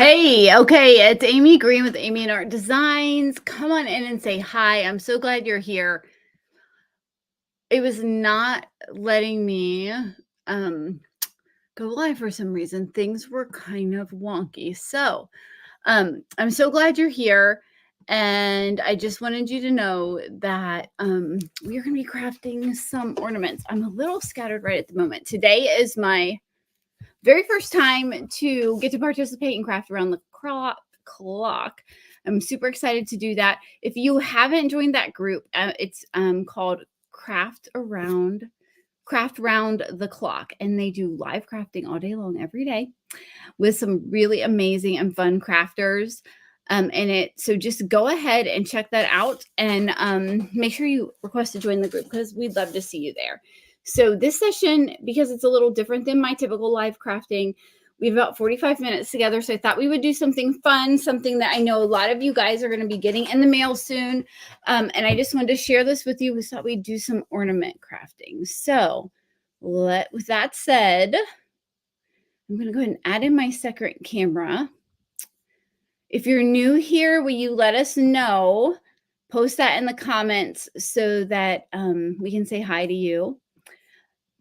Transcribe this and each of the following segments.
Hey, okay, it's Amy Green with Amy and Art Designs. Come on in and say hi. I'm so glad you're here. It was not letting me um go live for some reason. Things were kind of wonky. I'm so glad you're here. And I just wanted you to know that we are going to be crafting some ornaments. I'm a little scattered right at the moment. Today is my very first time to get to participate in craft around the clock. I'm super excited to do that. If you haven't joined that group, it's called Craft Round the Clock, and they do live crafting all day long every day with some really amazing and fun crafters. So just go ahead and check that out, and make sure you request to join the group because we'd love to see you there. So this session, because it's a little different than my typical live crafting, we have about 45 minutes together. So I thought we would do something fun, something that I know a lot of you guys are going to be getting in the mail soon. And I just wanted to share this with you. We thought we'd do some ornament crafting. So with that said, I'm going to go ahead and add in my second camera. If you're new here, will you let us know? Post that in the comments so that we can say hi to you.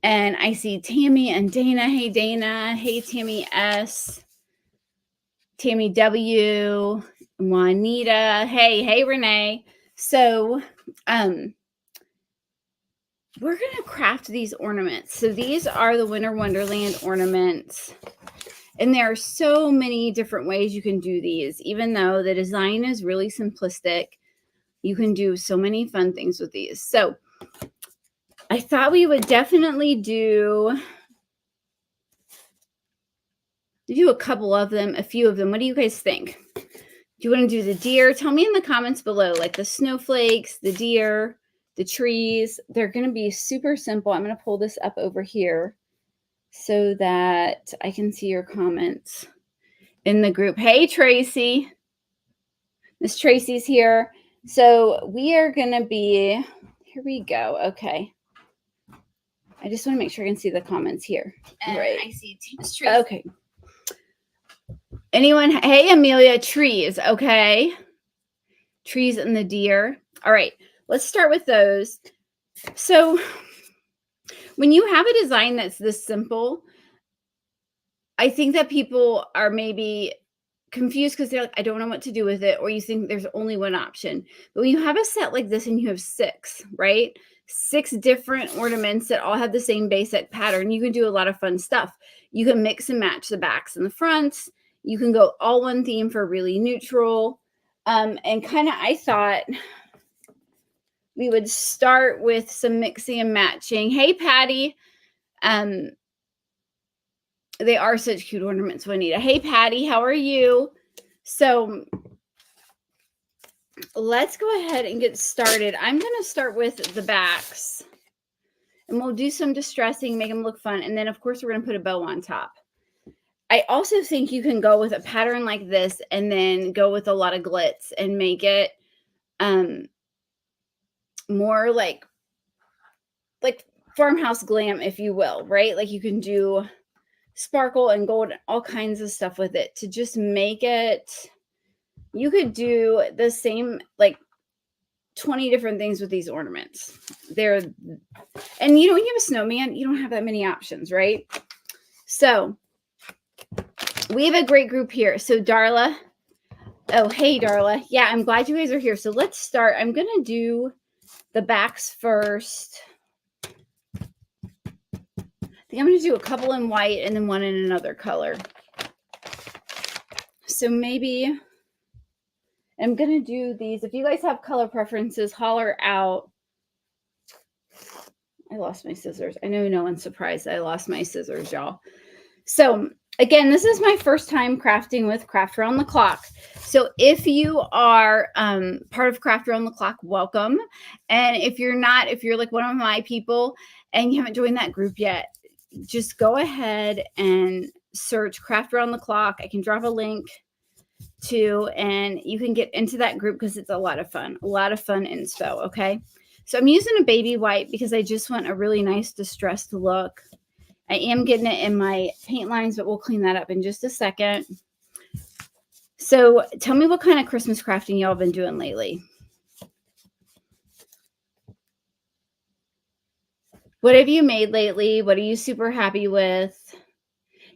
And I see Tammy and Dana. Hey, Dana. Hey, Tammy S. Tammy W. Juanita. Hey, Renee. So we're going to craft these ornaments. So these are the Winter Wonderland ornaments. And there are so many different ways you can do these. Even though the design is really simplistic, you can do so many fun things with these. So I thought we would definitely do a couple of them, a few of them. What do you guys think? Do you want to do the deer? Tell me in the comments below, like the snowflakes, the deer, the trees. They're going to be super simple. I'm going to pull this up over here so that I can see your comments in the group. Hey, Tracy. Miss Tracy's here. So we are going to be, here we go. Okay. I just want to make sure I can see the comments here. Right. I see Miss Tracy. Okay. Anyone? Hey, Amelia, trees. Okay. Trees and the deer. All right. Let's start with those. So when you have a design that's this simple, I think that people are maybe confused because they're like, I don't know what to do with it, or you think there's only one option. But when you have a set like this and you have 6, right? 6 different ornaments that all have the same basic pattern, you can do a lot of fun stuff. You can mix and match the backs and the fronts. You can go all one theme for really neutral. And kind of, I thought we would start with some mixing and matching. Hey, Patty. They are such cute ornaments, Juanita. Hey, Patty, how are you? So let's go ahead and get started. I'm going to start with the backs. And we'll do some distressing, make them look fun. And then, of course, we're going to put a bow on top. I also think you can go with a pattern like this and then go with a lot of glitz and make it more like farmhouse glam, if you will, right? Like you can do sparkle and gold, all kinds of stuff with it to just make it. You could do the same, like 20 different things with these ornaments. And when you have a snowman, you don't have that many options, right? So we have a great group here. So Darla, oh, hey, Darla. Yeah, I'm glad you guys are here. So let's start. I'm going to do the backs first. I think I'm going to do a couple in white and then one in another color. So maybe I'm going to do these. If you guys have color preferences, holler out. I lost my scissors. I know no one's surprised I lost my scissors, y'all. So again, this is my first time crafting with Craft Around the Clock. So if you are part of Craft Around the Clock, welcome. And if you're not, if you're like one of my people and you haven't joined that group yet, just go ahead and search Craft Around the Clock. I can drop a link too, and you can get into that group because it's a lot of fun inspo. Okay. So I'm using a baby white because I just want a really nice distressed look. I am getting it in my paint lines, but we'll clean that up in just a second. So tell me what kind of Christmas crafting y'all been doing lately. What have you made lately? What are you super happy with?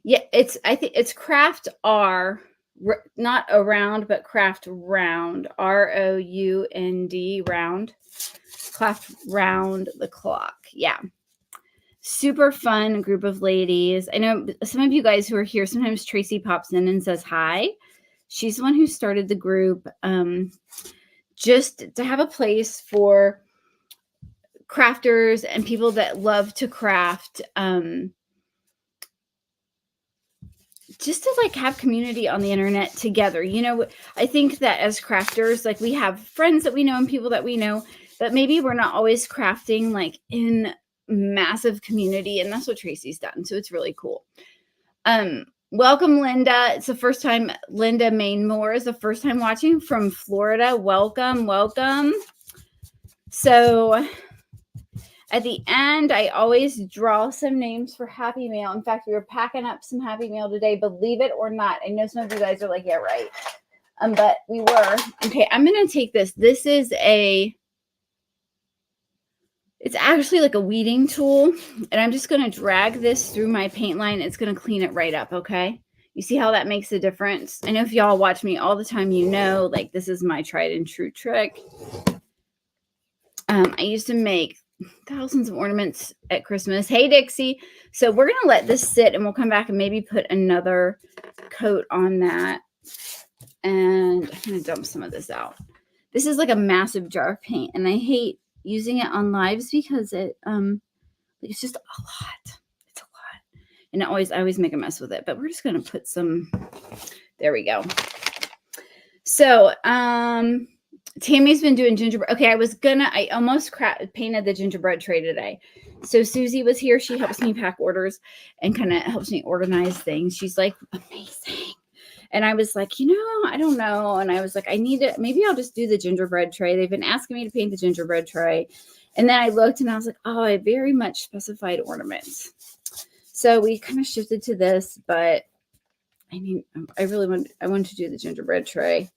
Yeah, I think it's craft not around, but craft round, ROUND, round, craft round the clock. Yeah. Super fun group of ladies. I know some of you guys who are here, sometimes Tracy pops in and says hi. She's the one who started the group, just to have a place for crafters and people that love to craft, just to like have community on the internet together. I think that as crafters, like we have friends that we know and people that we know, but maybe we're not always crafting like in massive community, and that's what Tracy's done. So it's really cool. Welcome, Linda. It's the first time. Linda Mainmore is the first time watching from Florida. Welcome. So at the end, I always draw some names for Happy Mail. In fact, we were packing up some Happy Mail today, believe it or not. I know some of you guys are like, yeah, right. But we were. Okay, I'm going to take this. This is it's actually like a weeding tool, and I'm just going to drag this through my paint line. It's going to clean it right up, okay? You see how that makes a difference? I know if y'all watch me all the time, like this is my tried and true trick. I used to make thousands of ornaments at Christmas. Hey, Dixie. So we're going to let this sit, and we'll come back and maybe put another coat on that. And I'm going to dump some of this out. This is like a massive jar of paint, and I hate using it on lives because it's just a lot. It's a lot. And I always make a mess with it, but we're just going to put some, there we go. So, Tammy's been doing gingerbread. Okay, I almost painted the gingerbread tray today. So Susie was here. She helps me pack orders and kind of helps me organize things. She's like, amazing. And I was like, I don't know. And I was like, maybe I'll just do the gingerbread tray. They've been asking me to paint the gingerbread tray. And then I looked and I was like, oh, I very much specified ornaments. So we kind of shifted to this, but I want to do the gingerbread tray.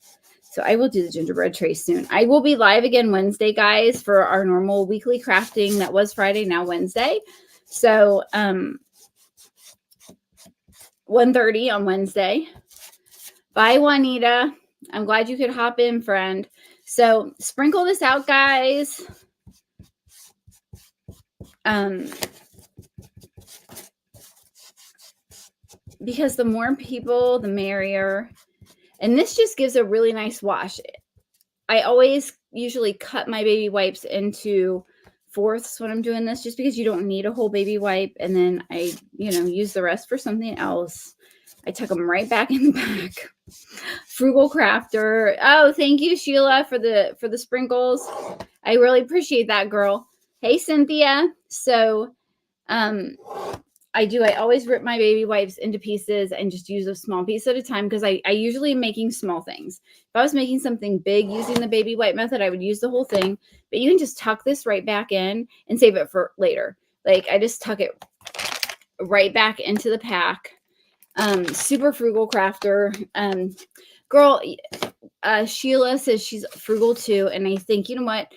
So I will do the gingerbread tray soon. I will be live again Wednesday, guys, for our normal weekly crafting. That was Friday, now Wednesday. So 1:30 on Wednesday. Bye, Juanita. I'm glad you could hop in, friend. So sprinkle this out, guys. Because the more people, the merrier. And this just gives a really nice wash. I always usually cut my baby wipes into fourths when I'm doing this, just because you don't need a whole baby wipe. And then I, use the rest for something else. I tuck them right back in the back. Frugal crafter. Oh, thank you, Sheila, for the sprinkles. I really appreciate that, girl. Hey, Cynthia. So, I always rip my baby wipes into pieces and just use a small piece at a time, because I usually am making small things. If I was making something big using the baby wipe method, I would use the whole thing. But you can just tuck this right back in and save it for later. Like I just tuck it right back into the pack. Super frugal crafter. Girl, Sheila says she's frugal too. And I think, you know what?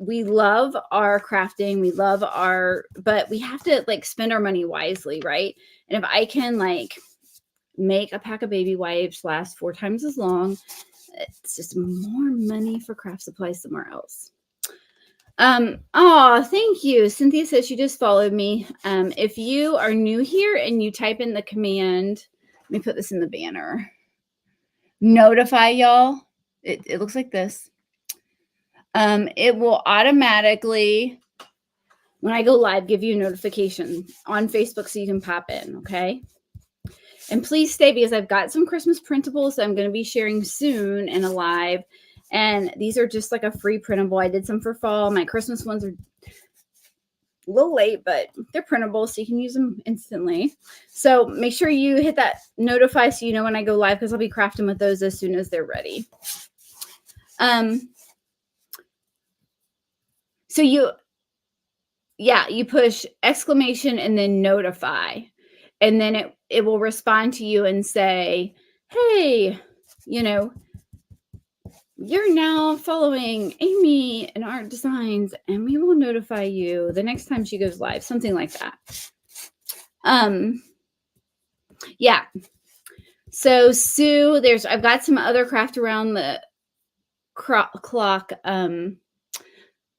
We love our crafting. But we have to spend our money wisely, right? And if I can make a pack of baby wipes last 4 times as long, it's just more money for craft supplies somewhere else. Oh, thank you. Cynthia says she just followed me. If you are new here and you type in the command, let me put this in the banner. Notify y'all. It looks like this. It will automatically, when I go live, give you a notification on Facebook so you can pop in, okay? And please stay, because I've got some Christmas printables that I'm going to be sharing soon in a live. And these are just like a free printable. I did some for fall. My Christmas ones are a little late, but they're printable, so you can use them instantly. So make sure you hit that notify so you know when I go live, because I'll be crafting with those as soon as they're ready. So you push exclamation and then notify, and then it will respond to you and say, hey, you know, you're now following Amy and Art Designs, and we will notify you the next time she goes live, something like that. Yeah. So Sue, I've got some other craft around the clock.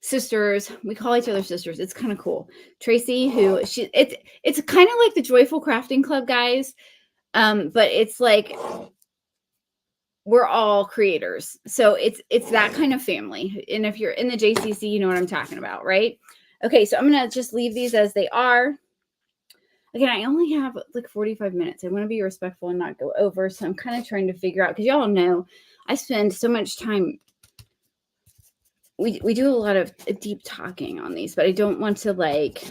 Sisters, we call each other sisters. It's kind of cool. Tracy, it's kind of like the Joyful Crafting Club, guys. But it's like we're all creators. So it's that kind of family. And if you're in the JCC, you know what I'm talking about, right? Okay, so I'm going to just leave these as they are. Again, I only have like 45 minutes. I want to be respectful and not go over. So I'm kind of trying to figure out, because y'all know I spend so much time. We do a lot of deep talking on these, but I don't want to like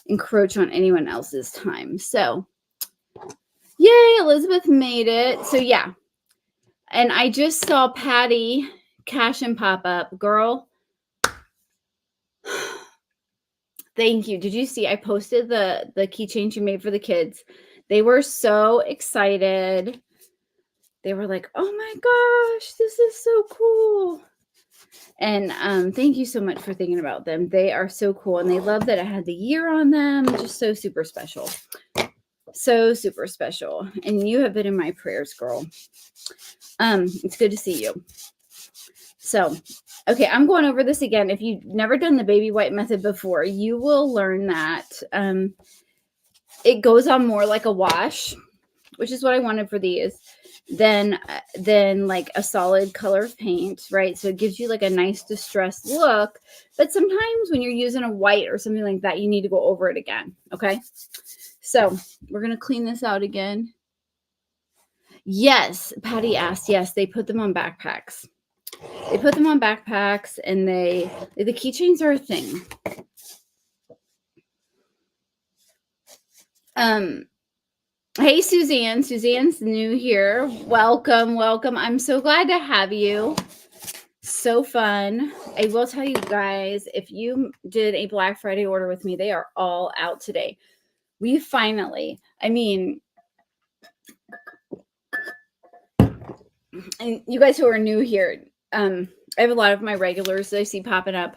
encroach on anyone else's time. So yay, Elizabeth made it. So yeah. And I just saw Patty Cashin pop up. Girl, thank you. Did you see I posted the keychains you made for the kids? They were so excited. They were like, oh my gosh, this is so cool. And thank you so much for thinking about them. They are so cool. And they love that it had the year on them. Just so super special. So super special. And you have been in my prayers, girl. It's good to see you. So, okay, I'm going over this again. If you've never done the baby wipe method before, you will learn that it goes on more like a wash, which is what I wanted for these, than like a solid color of paint, right? So it gives you like a nice distressed look. But sometimes when you're using a white or something like that, you need to go over it again, okay? So we're going to clean this out again. Yes, Patty asked. Yes, they put them on backpacks. They put them on backpacks, and the keychains are a thing. Hey, Suzanne. Suzanne's new here. Welcome, welcome. I'm so glad to have you. So fun. I will tell you guys, if you did a Black Friday order with me, they are all out today. We finally, I mean, and you guys who are new here, I have a lot of my regulars that I see popping up.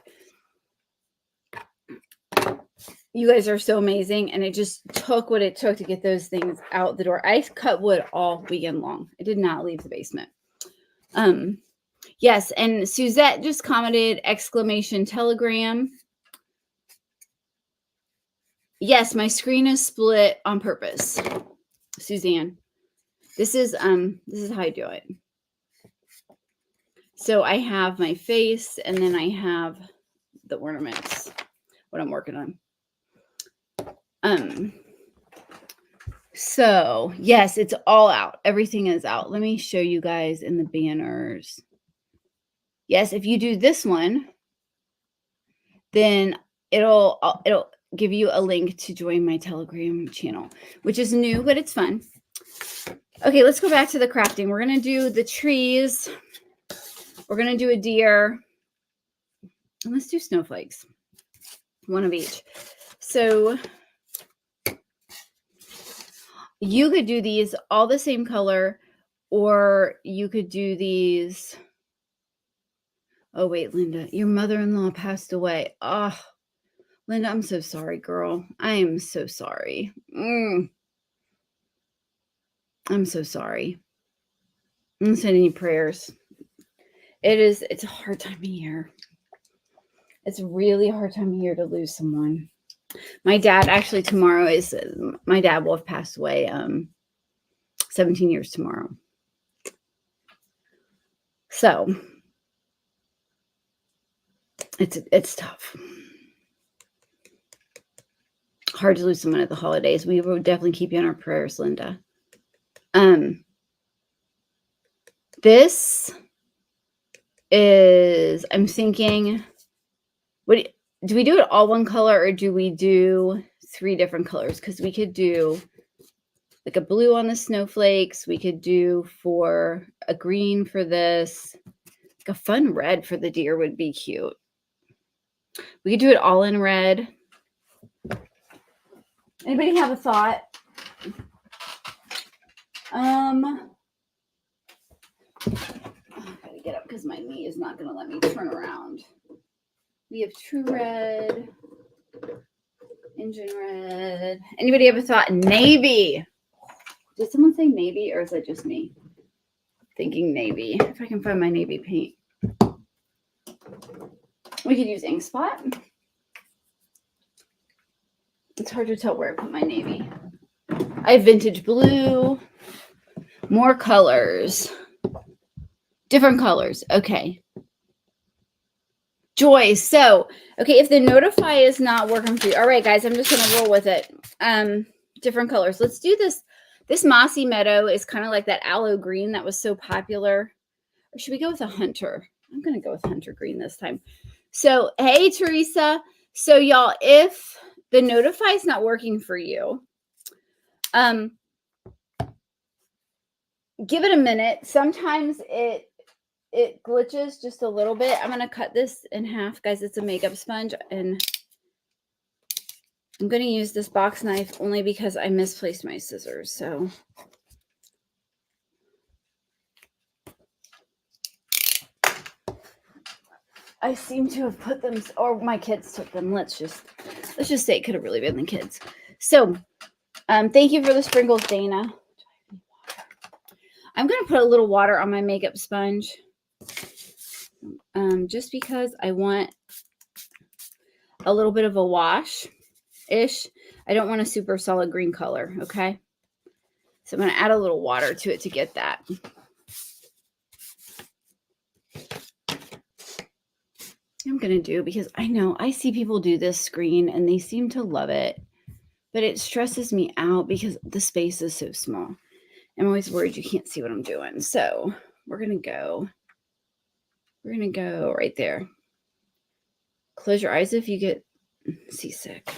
You guys are so amazing, and it just took what it took to get those things out the door. I cut wood all weekend long. I did not leave the basement. Yes, and Suzette just commented exclamation telegram. Yes, my screen is split on purpose. Suzanne. This is how I do it. So I have my face, and then I have the ornaments, what I'm working on. So yes, it's all out. Everything is out. Let me show you guys in the banners. Yes, if you do this one, then it'll give you a link to join my Telegram channel, which is new, but it's fun. Okay, let's go back to the crafting. We're going to do the trees. We're going to do a deer. And let's do snowflakes. One of each. So you could do these all the same color, or you could do these. Oh, wait, Linda, your mother-in-law passed away. Oh, Linda, I'm so sorry, girl. I am so sorry. I'm so sorry. I'm sending you prayers. It's a hard time of year. It's a really hard time of year to lose someone. My dad, actually, tomorrow my dad will have passed away 17 years tomorrow. So it's tough. Hard to lose someone at the holidays. We will definitely keep you in our prayers, Linda. This is, I'm thinking, do we do it all one color, or do we do 3 different colors? Because we could do like a blue on the snowflakes. We could do for a green for this. Like a fun red for the deer would be cute. We could do it all in red. Anybody have a thought? because my knee is not going to let me turn around. We have True Red, Engine Red. Anybody ever thought navy? Did someone say navy, or is that just me thinking navy? If I can find my navy paint. We could use ink spot. It's hard to tell where I put my navy. I have vintage blue. More colors. Different colors. Okay. Joy. So, okay, if the Notify is not working for you. All right, guys, I'm just going to roll with it. Different colors. Let's do this. This Mossy Meadow is kind of like that aloe green that was so popular. Or should we go with a Hunter? I'm going to go with Hunter Green this time. So, hey, Teresa. So, y'all, if the Notify is not working for you, give it a minute. Sometimes it glitches just a little bit. I'm going to cut this in half, guys. It's a makeup sponge, and I'm going to use this box knife only because I misplaced my scissors. So I seem to have put them, or my kids took them. Let's just say it could have really been the kids. So thank you for the sprinkles, Dana. I'm going to put a little water on my makeup sponge. Just because I want a little bit of a wash-ish. I don't want a super solid green color, okay? So I'm going to add a little water to it to get that. I'm going to do, because I know I see people do this screen and they seem to love it, but it stresses me out because the space is so small. I'm always worried you can't see what I'm doing. So we're going to go right there. Close your eyes if you get seasick.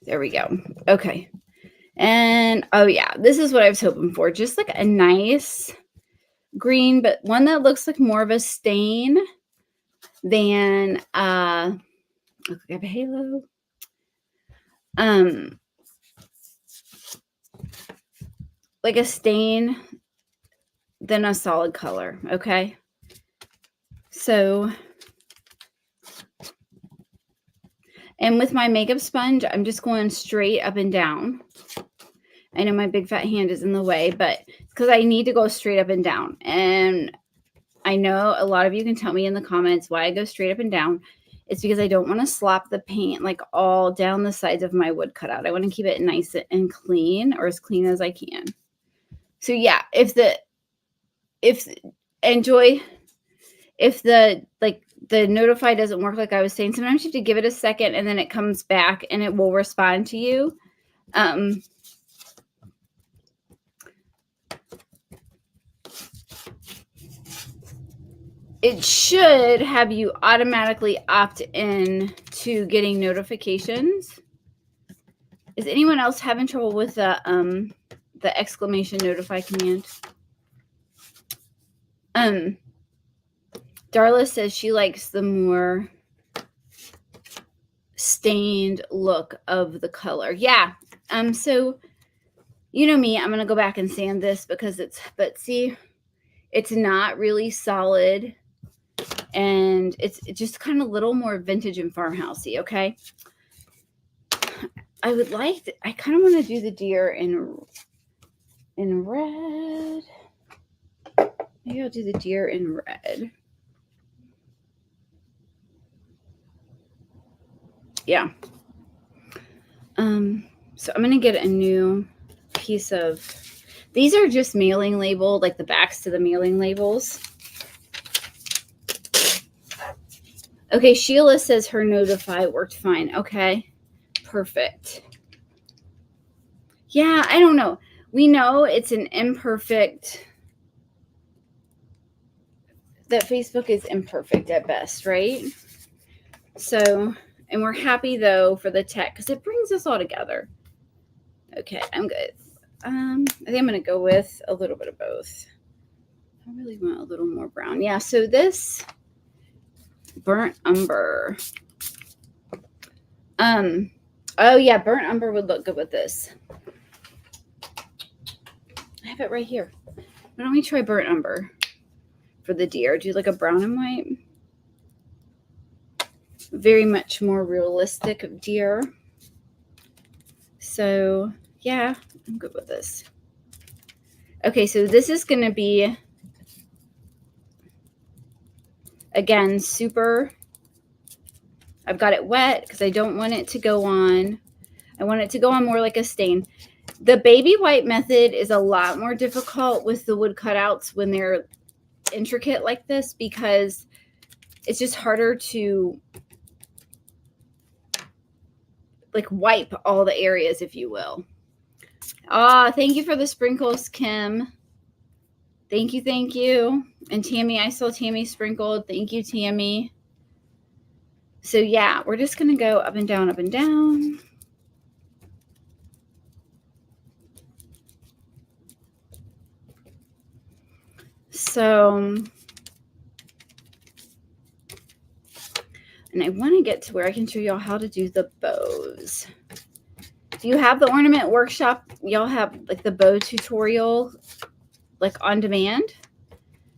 There we go. Okay. And oh yeah, this is what I was hoping for. Just like a nice green, but one that looks like more of a stain than look, I have a halo. Like a stain than a solid color. Okay. So, and with my makeup sponge, I'm just going straight up and down. I know my big fat hand is in the way, but it's because I need to go straight up and down. And I know a lot of you can tell me in the comments why I go straight up and down. It's because I don't want to slop the paint like all down the sides of my wood cutout. I want to keep it nice and clean, or as clean as I can. So yeah, if the Notify doesn't work, like I was saying, sometimes you have to give it a second and then it comes back and it will respond to you. It should have you automatically opt in to getting notifications. Is anyone else having trouble with the exclamation notify command? Darla says she likes the more stained look of the color. Yeah. So you know me, I'm going to go back and sand this because but see, it's not really solid and it's just kind of a little more vintage and farmhousey. Okay. I kind of want to do the deer in red. Maybe I'll do the deer in red. Yeah. So I'm going to get a new piece of, these are just mailing labeled, like the backs to the mailing labels. Okay. Sheila says her Notify worked fine. Okay. Perfect. Yeah. I don't know. We know it's an imperfect, that Facebook is imperfect at best, right? So, and we're happy though for the tech because it brings us all together. Okay, I'm good. I think I'm going to go with a little bit of both. I really want a little more brown. Yeah, so this burnt umber. Oh yeah, burnt umber would look good with this. I have it right here. Why don't we try burnt umber? for the deer. Do like a brown and white. Very much more realistic of deer. So yeah, I'm good with this. Okay, so this is going to be, again, super, I've got it wet because I don't want it to go on. I want it to go on more like a stain. The baby white method is a lot more difficult with the wood cutouts when they're intricate like this, because it's just harder to like wipe all the areas, if you will. Thank you for the sprinkles, Kim. Thank you, thank you. And Tammy, I saw Tammy sprinkled. Thank you, Tammy. So yeah, we're just gonna go up and down, up and down. So, and I want to get to where I can show y'all how to do the bows. If you have the ornament workshop, y'all have like the bow tutorial like on demand.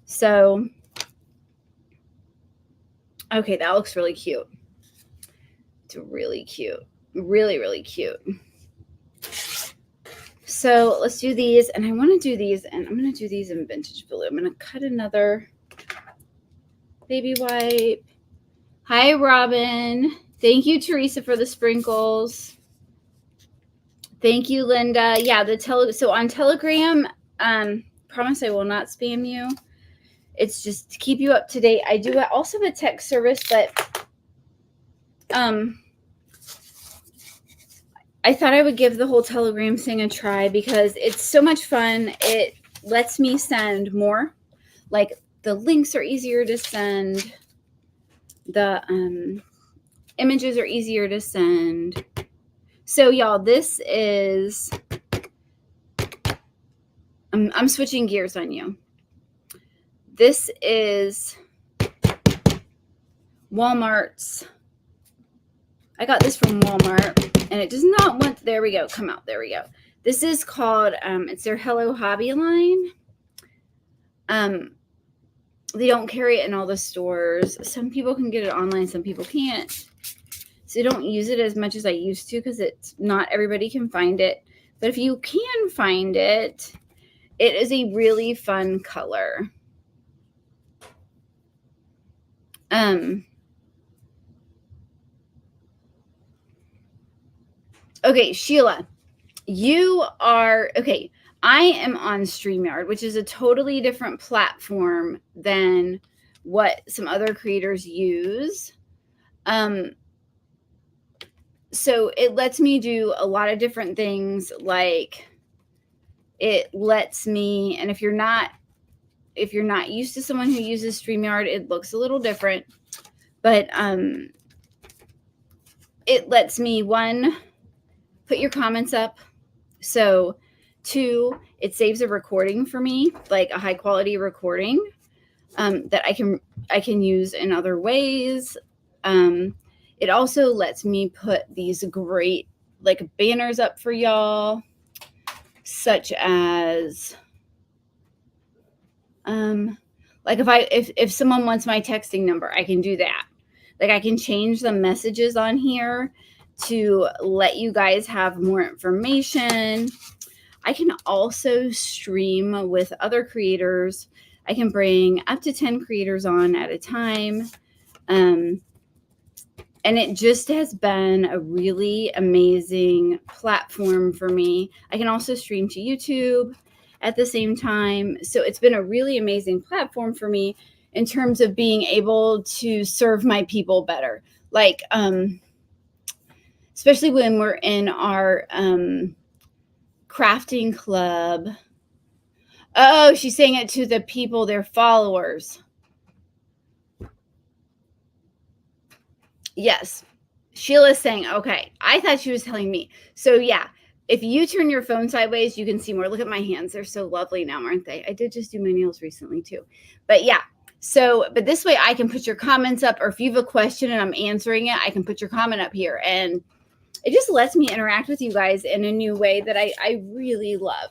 So, okay, that looks really cute. It's really cute. Really, really cute. So let's do these, and I want to do these, and I'm going to do these in vintage blue. I'm going to cut another baby white. Hi, Robin. Thank you, Teresa, for the sprinkles. Thank you, Linda. Yeah, so on Telegram, promise I will not spam you. It's just to keep you up to date. I do also have a text service, but I thought I would give the whole Telegram thing a try because it's so much fun. It lets me send more. Like the links are easier to send. The images are easier to send. So y'all, this is, I'm switching gears on you. This is Walmart's. I got this from Walmart, and it does not want, there we go, come out, there we go. This is called, it's their Hello Hobby line. They don't carry it in all the stores. Some people can get it online, some people can't. So I don't use it as much as I used to because it's not everybody can find it. But if you can find it, it is a really fun color. Okay, Sheila, you are, okay, I am on StreamYard, which is a totally different platform than what some other creators use. So it lets me do a lot of different things. Like it lets me, and if you're not used to someone who uses StreamYard, it looks a little different. But it lets me, one, put your comments up. So 2, it saves a recording for me, like a high quality recording that I can use in other ways. It also lets me put these great like banners up for y'all, such as like if someone wants my texting number, I can do that. Like I can change the messages on here to let you guys have more information. I can also stream with other creators. I can bring up to 10 creators on at a time. And it just has been a really amazing platform for me. I can also stream to YouTube at the same time. So it's been a really amazing platform for me in terms of being able to serve my people better. Like, especially when we're in our crafting club. Oh, she's saying it to the people, their followers. Yes. Sheila's saying, okay. I thought she was telling me. So yeah, if you turn your phone sideways, you can see more. Look at my hands. They're so lovely now, aren't they? I did just do my nails recently too. But yeah. So, but this way I can put your comments up, or if you have a question and I'm answering it, I can put your comment up here. And it just lets me interact with you guys in a new way that I really love.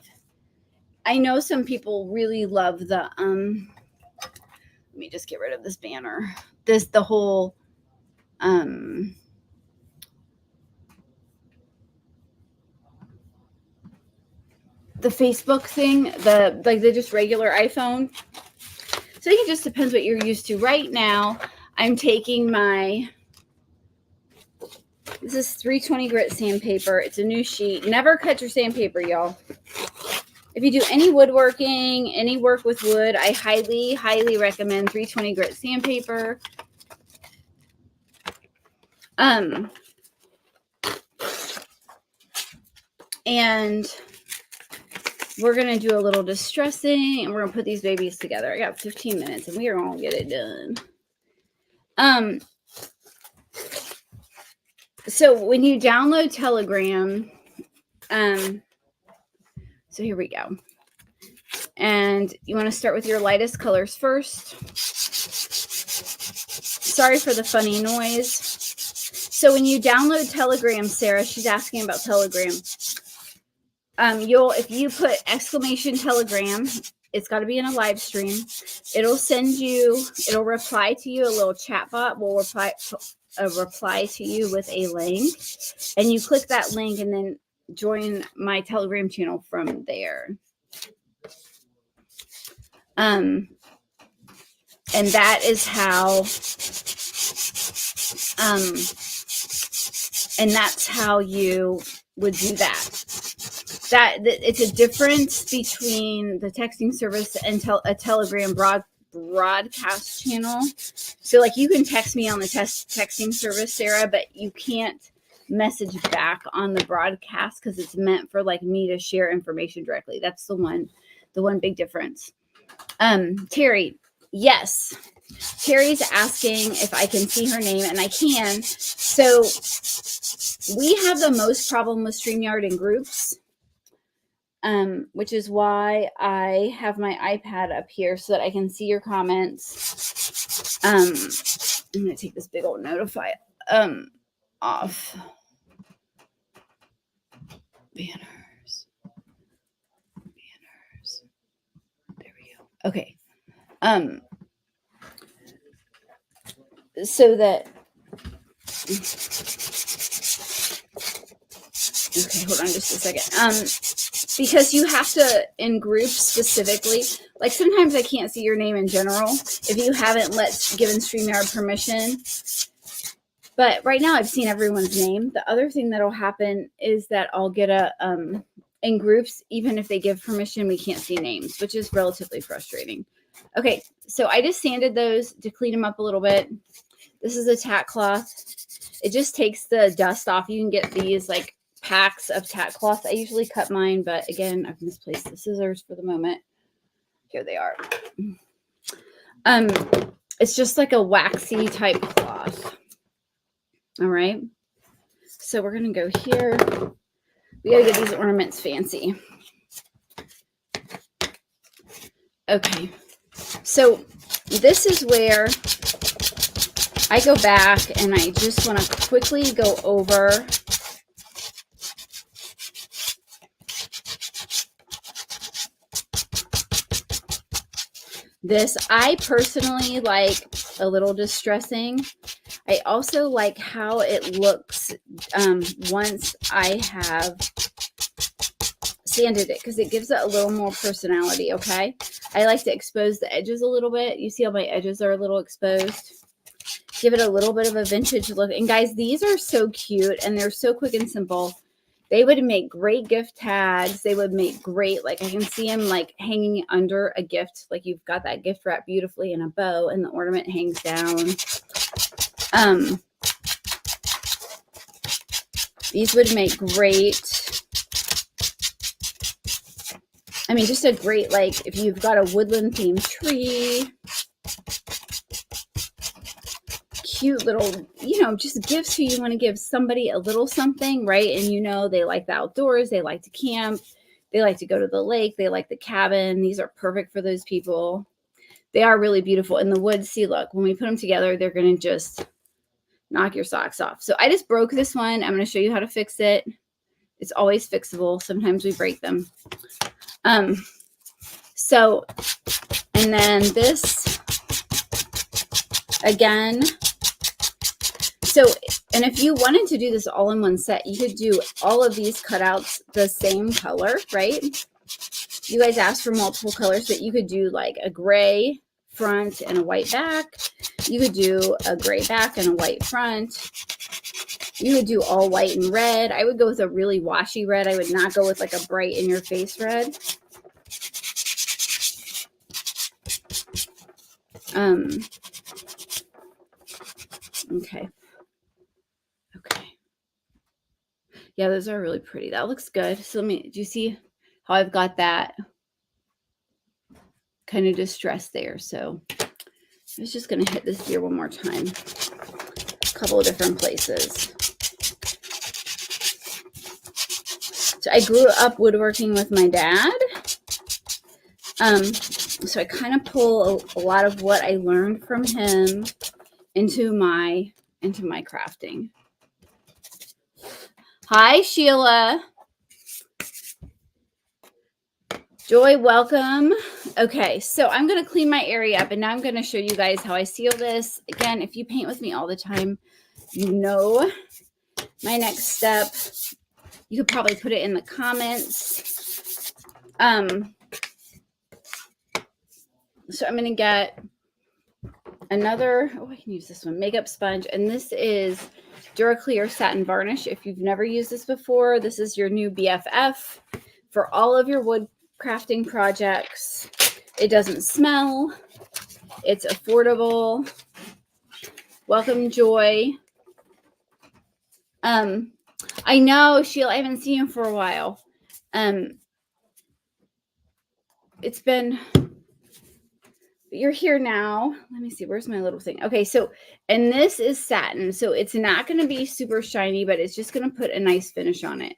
I know some people really love the let me just get rid of this banner. The whole, the Facebook thing, the just regular iPhone. So it just depends what you're used to. Right now, I'm taking this is 320 grit sandpaper. It's a new sheet. Never cut your sandpaper, y'all. If you do any woodworking, any work with wood, I highly, highly recommend 320 grit sandpaper. And we're going to do a little distressing, and we're going to put these babies together. I got 15 minutes, and we are going to get it done. So when you download Telegram, so here we go. And you want to start with your lightest colors first. Sorry for the funny noise. So when you download Telegram, Sarah, she's asking about Telegram. If you put exclamation Telegram, it's got to be in a live stream. It'll reply to you. A little chat bot will reply to you with a link, and you click that link and then join my Telegram channel from there. And that is how, and that's how you would do that. That it's a difference between the texting service and a Telegram broadcast channel. So like you can text me on the texting service, Sarah, but you can't message back on the broadcast because it's meant for like me to share information directly. That's the one big difference. Terry, yes. Terry's asking if I can see her name, and I can. So we have the most problem with StreamYard in groups, which is why I have my iPad up here so that I can see your comments. I'm going to take this big old notify off. Banners. There we go. Okay. So that, okay, hold on just a second. Because you have to, in groups specifically, like sometimes I can't see your name in general if you haven't given StreamYard permission. But right now I've seen everyone's name. The other thing that'll happen is that I'll get in groups, even if they give permission, we can't see names, which is relatively frustrating. Okay, so I just sanded those to clean them up a little bit. This is a tack cloth. It just takes the dust off. You can get these like packs of tack cloth. I usually cut mine, but again, I've misplaced the scissors for the moment. Here they are. It's just like a waxy type cloth. All right. So we're going to go here. We got to get these ornaments fancy. Okay. So this is where I go back and I just want to quickly go over this. I personally like a little distressing. I also like how it looks once I have sanded it because it gives it a little more personality, okay? I like to expose the edges a little bit. You see how my edges are a little exposed? Give it a little bit of a vintage look. And guys, these are so cute and they're so quick and simple. They would make great gift tags. They would make great, like I can see them like hanging under a gift. Like you've got that gift wrap beautifully in a bow and the ornament hangs down. These would make great, I mean, just a great, like if you've got a woodland themed tree, cute little, just gifts who you want to give somebody a little something, right? And they like the outdoors, they like to camp, they like to go to the lake, they like the cabin. These are perfect for those people. They are really beautiful. In the wood, see, look, when we put them together, they're going to just knock your socks off. So I just broke this one. I'm going to show you how to fix it. It's always fixable. Sometimes we break them. So, and then this again. So, and if you wanted to do this all in one set, you could do all of these cutouts the same color, right? You guys asked for multiple colors, but you could do like a gray front and a white back. You could do a gray back and a white front. You would do all white and red. I would go with a really washy red. I would not go with like a bright in your face red. Okay. Yeah, those are really pretty. That looks good. So do you see how I've got that kind of distress there? So I was just going to hit this deer one more time. A couple of different places. So I grew up woodworking with my dad. So I kind of pull a lot of what I learned from him into my crafting. Hi, Sheila. Joy, welcome. Okay, so I'm going to clean my area up, and now I'm going to show you guys how I seal this. Again, if you paint with me all the time, you know my next step. You could probably put it in the comments. So I'm going to get another, I can use this one, makeup sponge, and this is Duraclear Satin Varnish. If you've never used this before, this is your new BFF for all of your wood crafting projects. It doesn't smell. It's affordable. Welcome, Joy. I know, Sheila, I haven't seen you for a while. It's been, you're here now. Let me see, where's my little thing? Okay, so, and this is satin, so it's not going to be super shiny, but it's just going to put a nice finish on it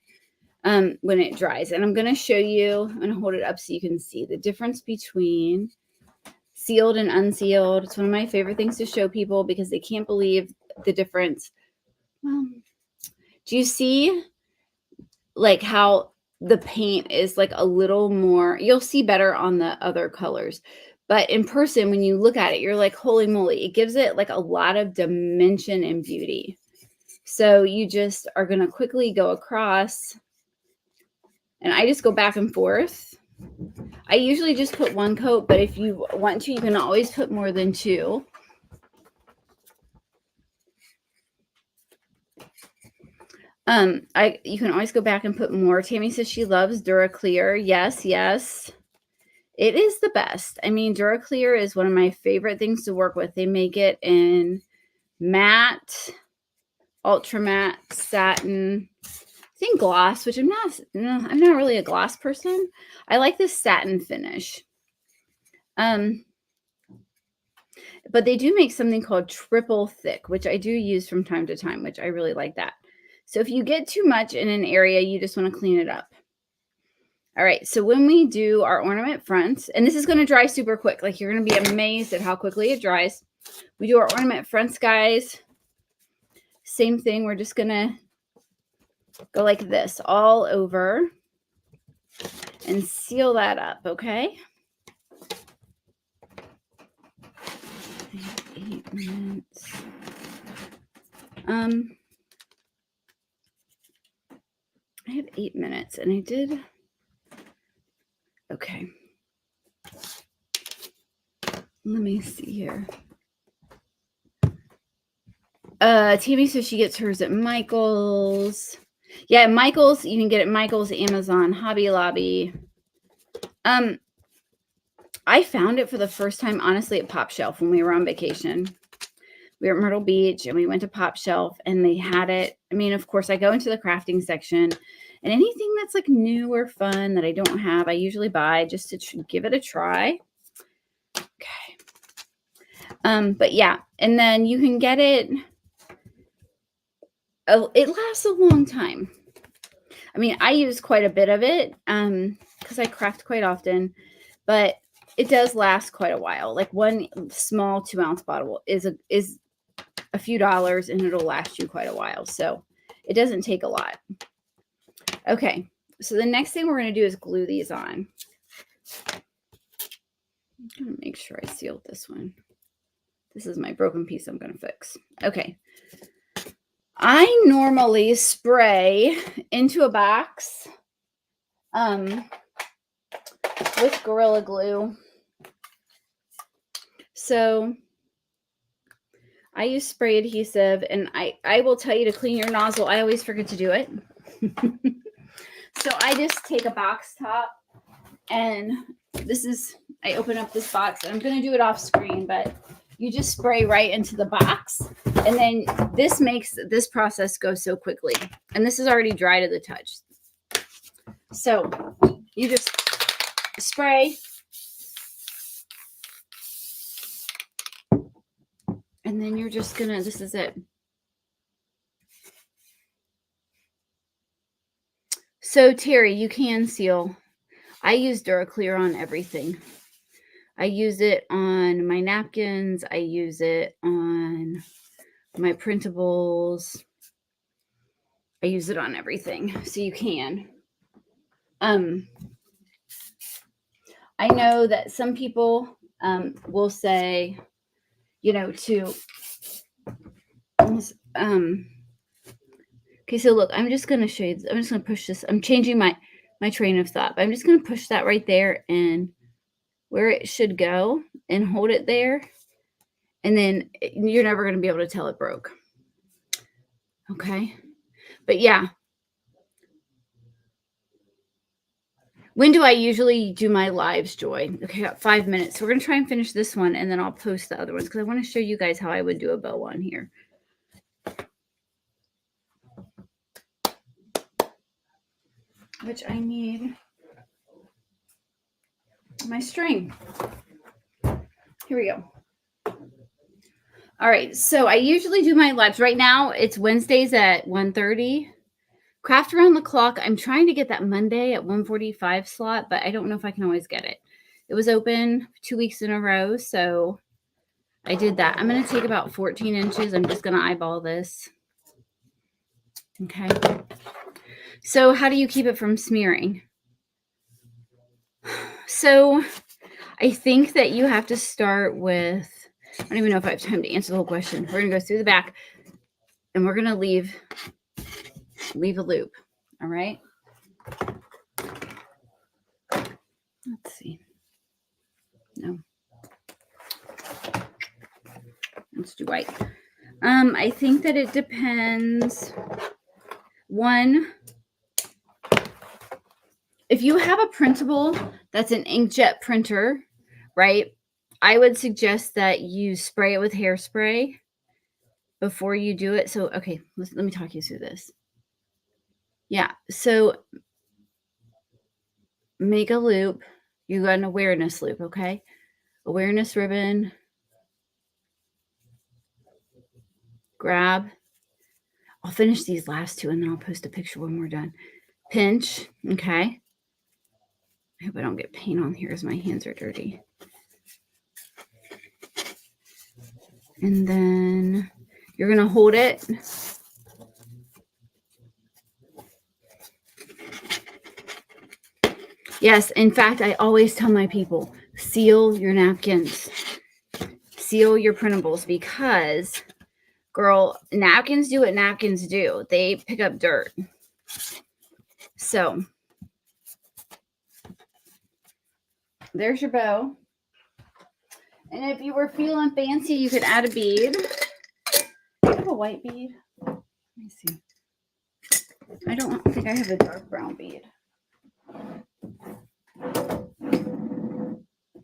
when it dries. And I'm going to show you, I'm going to hold it up so you can see the difference between sealed and unsealed. It's one of my favorite things to show people because they can't believe the difference. Do you see like how the paint is like a little more, you'll see better on the other colors, but in person, when you look at it, you're like, holy moly, it gives it like a lot of dimension and beauty. So you just are going to quickly go across, and I just go back and forth. I usually just put one coat, but if you want to, you can always put more than two. You can always go back and put more. Tammy says she loves Duraclear. Yes, yes. It is the best. I mean, Duraclear is one of my favorite things to work with. They make it in matte, ultra matte, satin, I think gloss, which I'm not really a gloss person. I like this satin finish. But they do make something called triple thick, which I do use from time to time, which I really like that. So if you get too much in an area, you just want to clean it up. All right, so when we do our ornament fronts, and this is going to dry super quick, like you're going to be amazed at how quickly it dries. We do our ornament fronts, guys. Same thing, we're just going to go like this all over and seal that up, okay? 8 minutes. I have 8 minutes, and I did. Okay. Let me see here. Tammy says she gets hers at Michael's. Yeah, Michael's. You can get it at Michael's, Amazon, Hobby Lobby. I found it for the first time, honestly, at Pop Shelf when we were on vacation. We were at Myrtle Beach, and we went to Pop Shelf, and they had it. I mean, of course, I go into the crafting section, and anything that's like new or fun that I don't have, I usually buy just to give it a try. Okay. But yeah, and then you can get it. It lasts a long time. I mean, I use quite a bit of it because I craft quite often, but it does last quite a while. Like one small 2-ounce bottle is a few dollars, and it'll last you quite a while. So it doesn't take a lot. Okay, so the next thing we're going to do is glue these on. I'm going to make sure I sealed this one. This is my broken piece I'm going to fix. Okay. I normally spray into a box with Gorilla Glue. So I use spray adhesive, and I will tell you to clean your nozzle. I always forget to do it. So I just take a box top, and I open up this box, and I'm going to do it off screen, but you just spray right into the box, and then this makes this process go so quickly. And this is already dry to the touch. So you just spray, and then you're just gonna, this is it. So Terry, you can seal. I use DuraClear on everything. I use it on my napkins. I use it on my printables. I use it on everything. So you can. I know that some people will say, you know, to okay, so look, I'm just going to show you. I'm just going to push this. I'm changing my train of thought. But I'm just going to push that right there and where it should go and hold it there. And then you're never going to be able to tell it broke. Okay. But yeah. When do I usually do my lives, Joy? Okay, I got 5 minutes. So we're going to try and finish this one, and then I'll post the other ones because I want to show you guys how I would do a bow on here. Which I need my string. Here we go. All right, so I usually do my lives. Right now, it's Wednesdays at 1:30. Craft Around the Clock, I'm trying to get that Monday at 1:45 slot, but I don't know if I can always get it. It was open 2 weeks in a row, so I did that. I'm going to take about 14 inches. I'm just going to eyeball this. Okay. So how do you keep it from smearing? So I think that you have to start with, I don't even know if I have time to answer the whole question. We're going to go through the back, and we're going to leave a loop. All right. Let's see. No. Let's do white. I think that it depends. One, if you have a printable that's an inkjet printer, right? I would suggest that you spray it with hairspray before you do it. So, okay, let me talk you through this. Yeah, so make a loop. You got an awareness loop, okay? Awareness ribbon. Grab. I'll finish these last two, and then I'll post a picture when we're done. Pinch, okay? I hope I don't get paint on here as my hands are dirty. And then you're going to hold it. Yes, in fact, I always tell my people, seal your napkins. Seal your printables because, girl, napkins do what napkins do. They pick up dirt. So, there's your bow. And if you were feeling fancy, you could add a bead. Do you have a white bead? Let me see. I don't think I have a dark brown bead.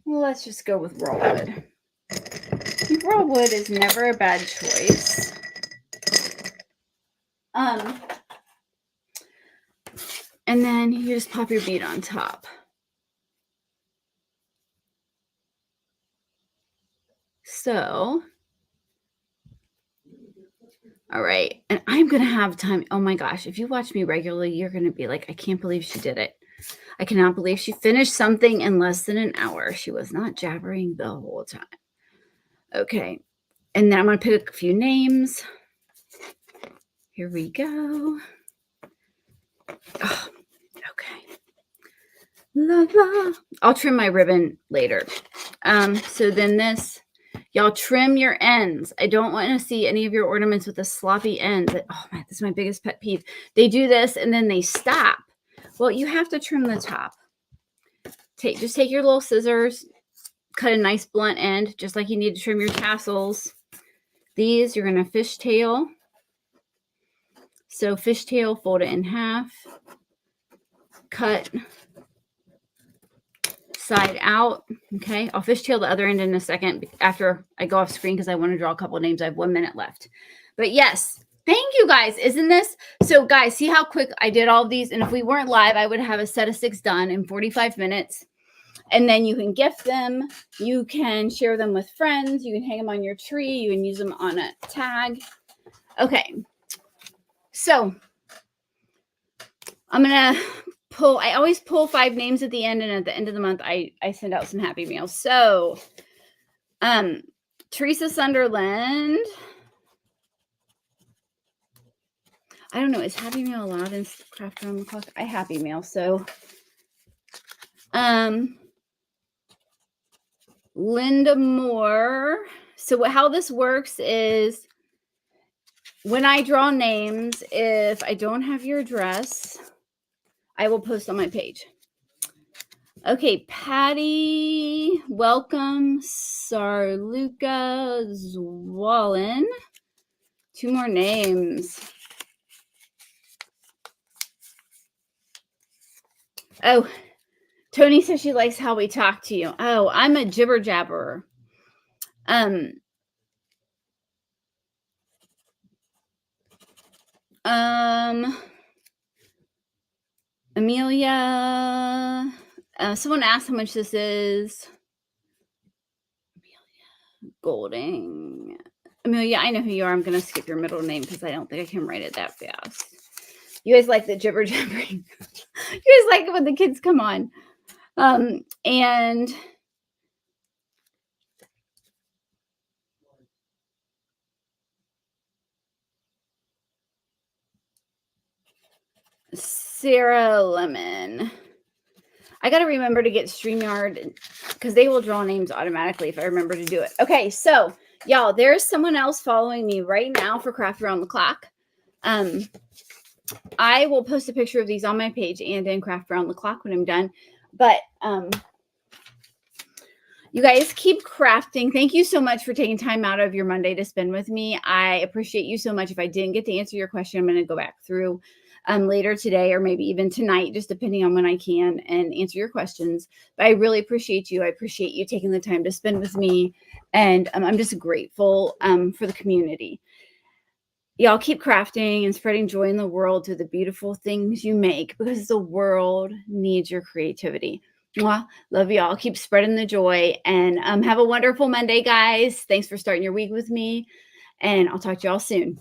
Well, let's just go with raw wood. Raw wood is never a bad choice. And then you just pop your bead on top. So, all right. And I'm going to have time. Oh my gosh. If you watch me regularly, you're going to be like, I can't believe she did it. I cannot believe she finished something in less than an hour. She was not jabbering the whole time. Okay. And then I'm going to pick a few names. Here we go. Oh, okay. La, la. I'll trim my ribbon later. So then this, Y'all trim your ends. I don't want to see any of your ornaments with a sloppy end. Oh my, this is my biggest pet peeve. They do this and then they stop. Well, you have to trim the top. Just take your little scissors, cut a nice blunt end, just like you need to trim your tassels. These, you're going to fishtail. So fishtail, fold it in half, cut side out. Okay, I'll fishtail the other end in a second after I go off screen because I want to draw a couple of names. I have 1 minute left. But yes, thank you guys. Isn't this so? Guys, see how quick I did all of these? And if we weren't live, I would have a set of 6 done in 45 minutes. And then you can gift them. You can share them with friends. You can hang them on your tree. You can use them on a tag. Okay. So I'm going to pull. I always pull 5 names at the end. And at the end of the month, I send out some happy meals. So Teresa Sunderland. I don't know. Is Happy Meal allowed in Craft Around the Clock? I Happy Meal. So Linda Moore. So how this works is when I draw names, if I don't have your address, I will post on my page. Okay, Patty, welcome. Sarluka Zwollen. 2 more names. Oh, Tony says she likes how we talk to you. Oh, I'm a jibber jabberer. Amelia, someone asked how much this is. Amelia Golding. Amelia, I know who you are. I'm going to skip your middle name because I don't think I can write it that fast. You guys like the jibber jabbering. You guys like it when the kids come on. And Sarah Lemon. I got to remember to get StreamYard because they will draw names automatically if I remember to do it. Okay, so y'all, there's someone else following me right now for Craft Around the Clock. I will post a picture of these on my page and in Craft Around the Clock when I'm done. But you guys keep crafting. Thank you so much for taking time out of your Monday to spend with me. I appreciate you so much. If I didn't get to answer your question, I'm going to go back through later today or maybe even tonight, just depending on when I can, and answer your questions. But I really appreciate you. I appreciate you taking the time to spend with me. And I'm just grateful for the community. Y'all keep crafting and spreading joy in the world through the beautiful things you make because the world needs your creativity. Mwah. Love y'all. Keep spreading the joy and have a wonderful Monday, guys. Thanks for starting your week with me. And I'll talk to y'all soon.